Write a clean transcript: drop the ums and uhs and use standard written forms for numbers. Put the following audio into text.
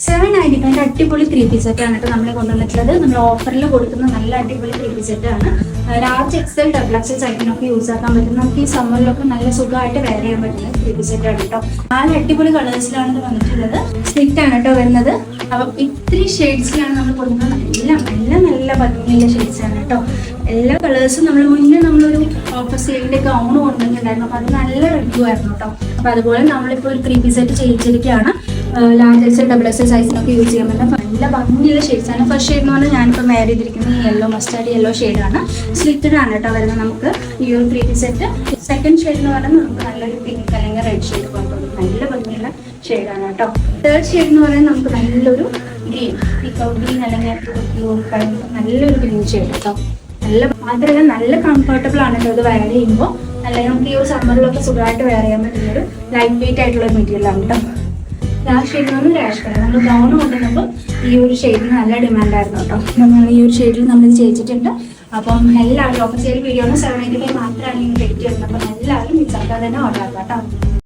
795 അടിപൊളി 3-piece set ആണ് കേട്ടോ നമ്മൾ കൊണ്ടുവന്നിട്ടുള്ളത്. നമ്മൾ ഓഫറിൽ കൊടുക്കുന്ന നല്ല അടിപൊളി 3-piece സെറ്റ് ആണ്. ലാർജ് എക്സൽ ഡബിൾ എക്സൽ സൈസിനൊക്കെ യൂസ് ആക്കാൻ പറ്റും. നമുക്ക് ഈ സമ്മറിലൊക്കെ നല്ല സുഖമായിട്ട് വെയർ ചെയ്യാൻ പറ്റുന്ന 3-piece സെറ്റ് ആണ് കേട്ടോ. 4 അടിപൊളി കളേഴ്സിലാണ് ഇത് വന്നിട്ടുള്ളത്. സ്ലിറ്റ് ആണ് കേട്ടോ വരുന്നത്. അപ്പം ഇത്തിരി ഷെയ്ഡ്സിലാണ് നമ്മൾ കൊടുക്കുന്നത്. നല്ല ഭംഗിയുള്ള ഷെയ്ഡ്സ് ആണ് കേട്ടോ. എല്ലാ കളേഴ്സും മുന്നേ നമ്മളൊരു ഓഫർ സെയിലിന്റെ ഗൗൺ കൊണ്ടുവന്നിട്ടുണ്ടായിരുന്നു. അപ്പൊ അത് നല്ല റിവ്യൂ ആയിരുന്നു കേട്ടോ. അപ്പൊ അതുപോലെ നമ്മളിപ്പോൾ ഒരു 3-piece സെറ്റ് ചെയ്യിച്ചിരിക്കുകയാണ്. ലാർജ് എക്സൽ ഡബിൾ എക്സൽ സൈസിനൊക്കെ യൂസ് ചെയ്യാൻ പറ്റുന്ന നല്ല ഭംഗിയുള്ള ഷെയ്ഡ്സ് ആണ്. ഫസ്റ്റ് ഷെയ്ഡ് എന്ന് പറഞ്ഞാൽ ഞാനിപ്പോൾ വെയർ ചെയ്തിരിക്കുന്നത് യെല്ലോ മസ്റ്റാർഡ് യെല്ലോ ഷെയ്ഡാണ്. സ്ലിറ്റഡ് ആണ് കേട്ടോ വരുന്നത് നമുക്ക് ഈ ഒരു 3-piece സെറ്റ്. സെക്കൻഡ് ഷെയ്ഡ് എന്ന് പറഞ്ഞാൽ നമുക്ക് നല്ലൊരു പിങ്ക് അല്ലെങ്കിൽ റെഡ് ഷെയ്ഡ് കൊണ്ടുവരും. നല്ല ഭംഗിയുള്ള ഷെയ്ഡാണ് കേട്ടോ. തേർഡ് ഷെയ്ഡ് എന്ന് പറയുന്നത് നമുക്ക് നല്ലൊരു ഗ്രീൻ പീക്കൗട്ട് ഗ്രീൻ അല്ലെങ്കിൽ നല്ലൊരു ഗ്രീൻ ഷെയ്ഡ് കേട്ടോ. മാത്രമല്ല നല്ല കംഫർട്ടബിൾ ആണ് കേട്ടോ ഇത് വെയർ ചെയ്യുമ്പോൾ. അല്ലെങ്കിൽ നമുക്ക് ഈ ഒരു സമ്മറിലൊക്കെ സുഖമായിട്ട് വെയർ ചെയ്യാൻ പറ്റുന്നൊരു ലൈറ്റ് വെയിറ്റ് ആയിട്ടുള്ള മെറ്റീരിയൽ ആണ് കേട്ടോ. ലാസ്റ്റ് ഷെയ്ഡ് എന്ന് പറഞ്ഞാൽ രാഷ് കളർ. നമ്മൾ ഗൗൺ കൊണ്ടുവന്നപ്പോൾ ഈ ഒരു ഷെയ്ഡിന് നല്ല ഡിമാൻഡായിരുന്നു കേട്ടോ. നമ്മൾ ഈ ഒരു ഷെയ്ഡിൽ നമ്മളിത് ചെയ്യിച്ചിട്ടുണ്ട്. അപ്പം എല്ലാവരും ഓഫർ സെയിൽ വീഡിയോ 795 മാത്രമാണ് നിങ്ങൾ വെയിറ്റ് ചെയ്യുന്നത്. അപ്പം എല്ലാവരും മിസ് ആക്കാതെ തന്നെ ഓർഡർ ആക്കാം കേട്ടോ.